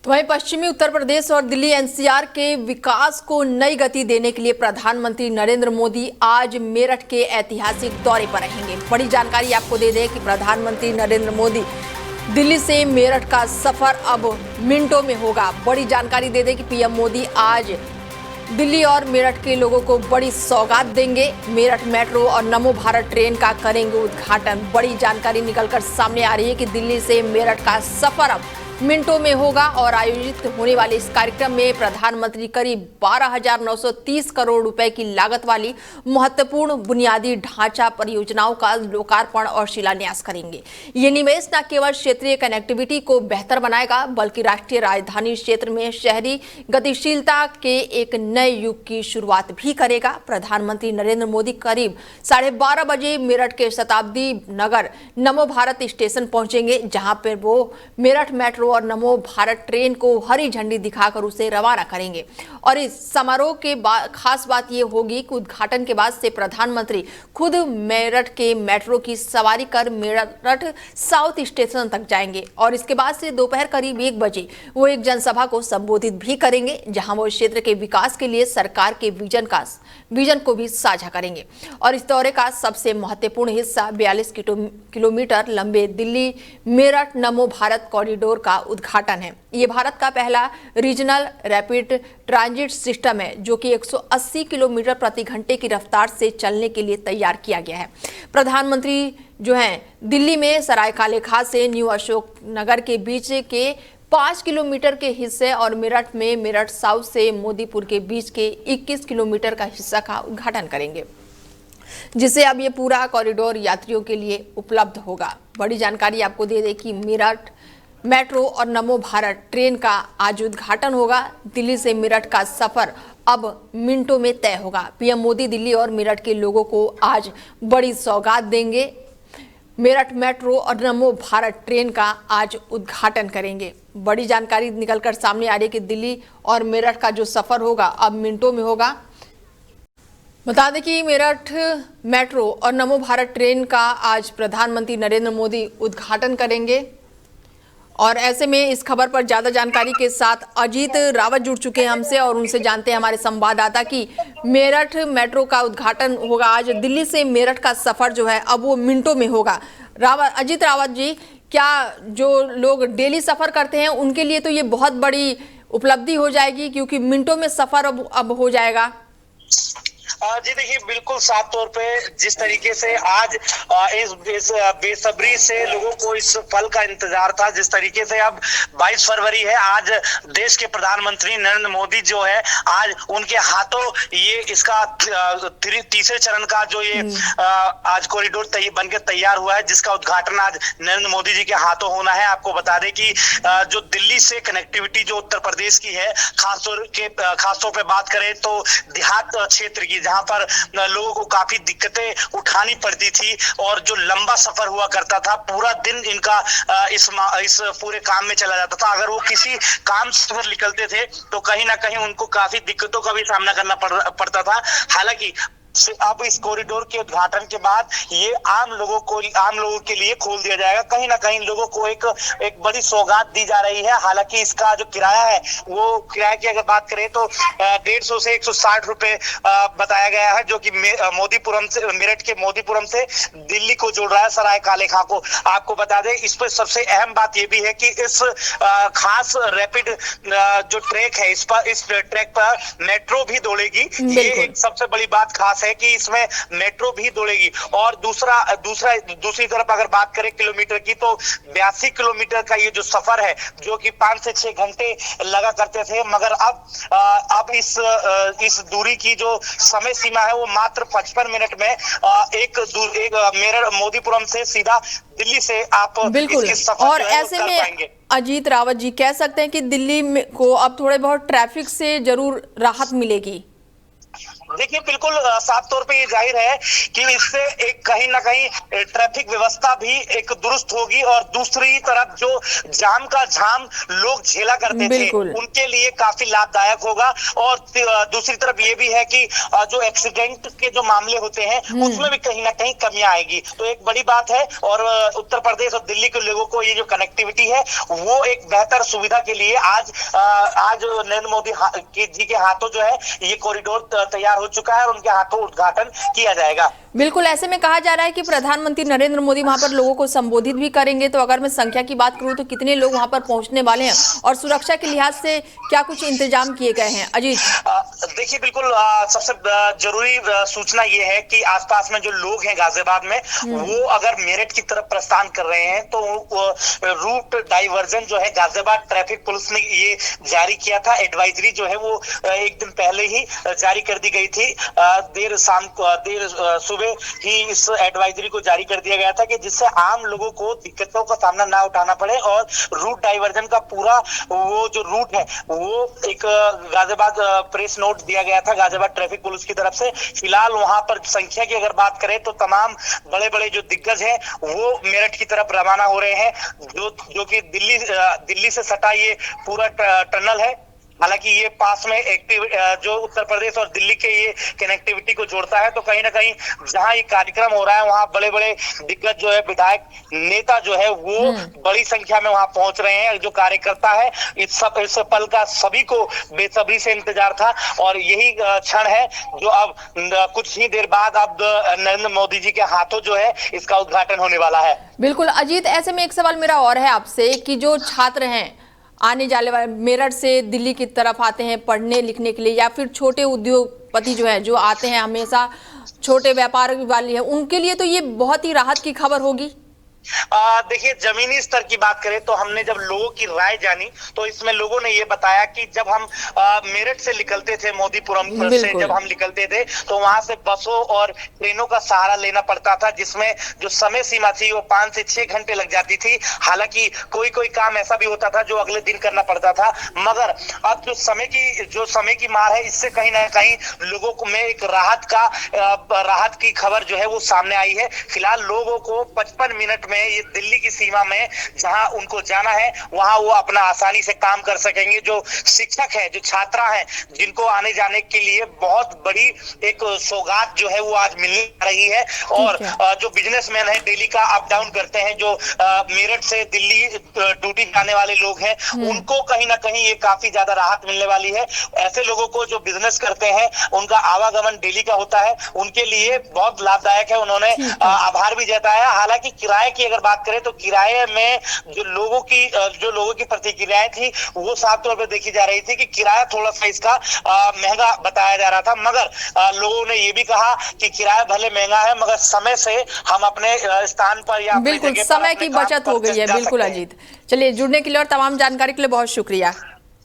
तो वहीं पश्चिमी उत्तर प्रदेश और दिल्ली एनसीआर के विकास को नई गति देने के लिए प्रधानमंत्री नरेंद्र मोदी आज मेरठ के ऐतिहासिक दौरे पर रहेंगे। बड़ी जानकारी आपको दे दें कि प्रधानमंत्री नरेंद्र मोदी दिल्ली से मेरठ का सफर अब मिनटों में होगा। बड़ी जानकारी दे दें कि पीएम मोदी आज दिल्ली और मेरठ के लोगों को बड़ी सौगात देंगे। मेरठ मेट्रो और नमो भारत ट्रेन का करेंगे उद्घाटन। बड़ी जानकारी निकलकर सामने आ रही है कि दिल्ली से मेरठ का सफर अब मिनटों में होगा और आयोजित होने वाले इस कार्यक्रम में प्रधानमंत्री करीब 12,930 करोड़ रुपए की लागत वाली महत्वपूर्ण बुनियादी ढांचा परियोजनाओं का लोकार्पण और शिलान्यास करेंगे। ये निवेश न केवल क्षेत्रीय कनेक्टिविटी को बेहतर बनाएगा बल्कि राष्ट्रीय राजधानी क्षेत्र में शहरी गतिशीलता के एक नए युग की शुरुआत भी करेगा। प्रधानमंत्री नरेंद्र मोदी करीब 12:30 बजे मेरठ के शताब्दी नगर नमो भारत स्टेशन पहुंचेंगे, जहां पर वो मेरठ मेट्रो और नमो भारत ट्रेन को हरी झंडी दिखाकर उसे रवाना करेंगे। और इस समारोह के खास बात यह होगी कि उद्घाटन के बाद से प्रधानमंत्री खुद मेरठ के मेट्रो की सवारी कर मेरठ साउथ स्टेशन तक जाएंगे और इसके बाद से दोपहर करीब 1 बजे वो एक जनसभा को संबोधित भी करेंगे, जहां वो क्षेत्र के विकास के लिए सरकार के विजन को भी साझा करेंगे। और इस दौरे का सबसे महत्वपूर्ण हिस्सा 42 किलोमीटर लंबे दिल्ली मेरठ नमो भारत कॉरिडोर का उद्घाटन है। ये भारत का पहला रीजनल रैपिड ट्रांजिट सिस्टम है, जो कि 180 किलोमीटर प्रति घंटे की रफ्तार से चलने के लिए तैयार किया गया है। प्रधानमंत्री जो हैं दिल्ली में सरायकाले खास से न्यू अशोक नगर के बीच के 5 किलोमीटर के हिस्से और मेरठ में मेरठ साउथ से मोदीपुर के बीच के 21 किलोमीटर का हिस्सा का उद्घाटन करेंगे, जिससे अब ये पूरा कॉरिडोर यात्रियों के लिए उपलब्ध होगा। बड़ी जानकारी आपको दे दें कि मेरठ मेट्रो और नमो भारत ट्रेन का आज उद्घाटन होगा। दिल्ली से मेरठ का सफर अब मिनटों में तय होगा। पीएम मोदी दिल्ली और मेरठ के लोगों को आज बड़ी सौगात देंगे। मेरठ मेट्रो और नमो भारत ट्रेन का आज उद्घाटन करेंगे। बड़ी जानकारी निकलकर सामने आ रही है कि दिल्ली और मेरठ का जो सफर होगा अब मिनटों में होगा। बता दें कि मेरठ मेट्रो और नमो भारत ट्रेन का आज प्रधानमंत्री नरेंद्र मोदी उद्घाटन करेंगे। और ऐसे में इस खबर पर ज्यादा जानकारी के साथ अजीत रावत जुड़ चुके हैं हमसे और उनसे जानते हैं हमारे संवाददाता कि मेरठ मेट्रो का उद्घाटन होगा आज। दिल्ली से मेरठ का सफर जो है अब वो मिनटों में होगा। अजीत रावत जी, क्या जो लोग डेली सफर करते हैं उनके लिए तो ये बहुत बड़ी उपलब्धि हो जाएगी, क्योंकि मिनटों में सफर अब हो जाएगा? जी देखिए, बिल्कुल साफ तौर पे जिस तरीके से आज इस बेसब्री से लोगों को इस पल का इंतजार था, जिस तरीके से अब 22 फरवरी है, आज देश के प्रधानमंत्री नरेंद्र मोदी जो है आज उनके हाथों ये इसका तीसरे चरण का जो ये आज कॉरिडोर बन के तैयार हुआ है, जिसका उद्घाटन आज नरेंद्र मोदी जी के हाथों होना है। आपको बता दें कि जो दिल्ली से कनेक्टिविटी जो उत्तर प्रदेश की है, खासतौर पे बात करें तो देहात क्षेत्र की, जहां पर लोगों को काफी दिक्कतें उठानी पड़ती थी और जो लंबा सफर हुआ करता था, पूरा दिन इनका इस पूरे काम में चला जाता था। अगर वो किसी काम से निकलते थे तो कहीं ना कहीं उनको काफी दिक्कतों का भी सामना करना पड़ता था। हालांकि अब इस कॉरिडोर के उद्घाटन के बाद ये आम लोगों के लिए खोल दिया जाएगा। कहीं ना कहीं लोगों को एक बड़ी सौगात दी जा रही है। हालांकि इसका जो किराया है, वो किराए की अगर बात करें तो 150 से 160 रुपए बताया गया है, जो कि मेरठ के मोदीपुरम से दिल्ली को जोड़ रहा है, सराय काले खां को। आपको बता दें, इस पर सबसे अहम बात यह भी है कि इस खास रैपिड जो ट्रैक है, इस ट्रैक पर मेट्रो भी दौड़ेगी। ये एक सबसे बड़ी बात खास है कि इसमें मेट्रो भी दौड़ेगी। और दूसरी तरफ अगर बात करें किलोमीटर की, तो 82 किलोमीटर का ये जो सफर है, जो कि 5 से 6 घंटे लगा करते थे, मगर अब इस दूरी की जो समय सीमा है वो मात्र 55 मिनट में एक मेरठ मोदीपुरम से सीधा दिल्ली से आप बिल्कुल। और ऐसे में अजीत रावत जी, कह सकते हैं कि दिल्ली को अब थोड़े बहुत ट्रैफिक से जरूर राहत मिलेगी। देखिए बिल्कुल साफ तौर पे ये जाहिर है कि इससे एक कहीं ना कहीं ट्रैफिक व्यवस्था भी एक दुरुस्त होगी और दूसरी तरफ जो जाम का झाम लोग झेला करते थे उनके लिए काफी लाभदायक होगा। और दूसरी तरफ ये भी है कि जो एक्सीडेंट के जो मामले होते हैं उसमें भी कहीं ना कहीं कमियां आएगी, तो एक बड़ी बात है। और उत्तर प्रदेश और दिल्ली के लोगों को ये जो कनेक्टिविटी है वो एक बेहतर सुविधा के लिए आज नरेंद्र मोदी जी के हाथों जो है ये कॉरिडोर तैयार हो चुका है और उनके हाथों उद्घाटन किया जाएगा। बिल्कुल, ऐसे में कहा जा रहा है कि प्रधानमंत्री नरेंद्र मोदी वहां पर लोगों को संबोधित भी करेंगे, तो अगर मैं संख्या की बात करूं तो कितने लोग वहां पर पहुंचने वाले हैं और सुरक्षा के लिहाज से क्या कुछ इंतजाम किए गए हैं? अजीत, देखिए बिल्कुल सबसे जरूरी सूचना ये है कि आसपास में जो लोग हैं गाजियाबाद में वो अगर मेरठ की तरफ प्रस्थान कर रहे हैं तो रूट डाइवर्जन जो है गाजियाबाद ट्रैफिक पुलिस ने ये जारी किया था। एडवाइजरी जो है वो एक दिन पहले ही जारी कर दी गई थी। देर सुबह ही इस एडवाइजरी को जारी कर दिया गया था कि जिससे आम लोगों को दिक्कतों का सामना ना उठाना पड़े और रूट डाइवर्जन का पूरा वो जो रूट है वो एक गाजियाबाद प्रेस नोट दिया गया था गाजियाबाद ट्रैफिक पुलिस की तरफ से। फिलहाल वहां पर संख्या की अगर बात करें तो तमाम बड़े बड़े जो दिग्गज हैं वो मेरठ की तरफ रवाना हो रहे हैं, जो कि दिल्ली से सटा ये पूरा टनल है। हालांकि ये पास में जो उत्तर प्रदेश और दिल्ली के ये कनेक्टिविटी को जोड़ता है, तो कहीं ना कहीं जहां ये कार्यक्रम हो रहा है वहां बड़े बड़े दिग्गज जो है विधायक नेता जो है वो बड़ी संख्या में वहां पहुंच रहे हैं। जो कार्यकर्ता है इस पल का सभी को बेसब्री से इंतजार था और यही क्षण है जो अब कुछ ही देर बाद अब नरेंद्र मोदी जी के हाथों जो है इसका उद्घाटन होने वाला है। बिल्कुल अजीत, ऐसे में एक सवाल मेरा और है आपसे कि जो छात्र हैं आने जाने वाले मेरठ से दिल्ली की तरफ आते हैं पढ़ने लिखने के लिए, या फिर छोटे उद्योगपति जो है जो आते हैं हमेशा छोटे व्यापार वाले हैं, उनके लिए तो ये बहुत ही राहत की खबर होगी। देखिए जमीनी स्तर की बात करें तो हमने जब लोगों की राय जानी तो इसमें लोगों ने ये बताया कि जब हम मेरठ से निकलते थे, मोदीपुरम से जब हम निकलते थे तो वहां से बसों और ट्रेनों का सहारा लेना पड़ता था जिसमें जो समय सीमा थी वो 5 से 6 घंटे लग जाती थी। हालांकि कोई काम ऐसा भी होता था जो अगले दिन करना पड़ता था, मगर अब जो समय की मार है इससे कहीं ना कहीं लोगों को में एक राहत की खबर जो है वो सामने आई है। फिलहाल लोगों को 55 मिनट ये दिल्ली की सीमा में जहां उनको जाना है वहां वो अपना आसानी से काम कर सकेंगे। जो शिक्षक है, जो छात्रा है, जिनको आने जाने के लिए बहुत बड़ी एक सौगात जो है वो आज मिलने रही है। और जो बिजनेसमैन है डेली का अप डाउन करते हैं, जो मेरठ से दिल्ली ड्यूटी जाने वाले लोग हैं, उनको कहीं ना कहीं ये काफी ज्यादा राहत मिलने वाली है। ऐसे लोगों को जो बिजनेस करते हैं उनका आवागमन डेली का होता है, उनके लिए बहुत लाभदायक है। उन्होंने आभार भी जताया। हालांकि किराए की अगर बात करें तो किराए में जो लोगों की प्रतिक्रियाएं थी वो साफ तौर पर देखी जा रही थी कि किराया थोड़ा सा इसका महंगा बताया जा रहा था, मगर लोगों ने ये भी कहा कि किराया भले महंगा है मगर समय से हम अपने स्थान पर या बिल्कुल समय की बचत हो गई है। बिल्कुल अजीत, चलिए जुड़ने के लिए और तमाम जानकारी के लिए बहुत शुक्रिया।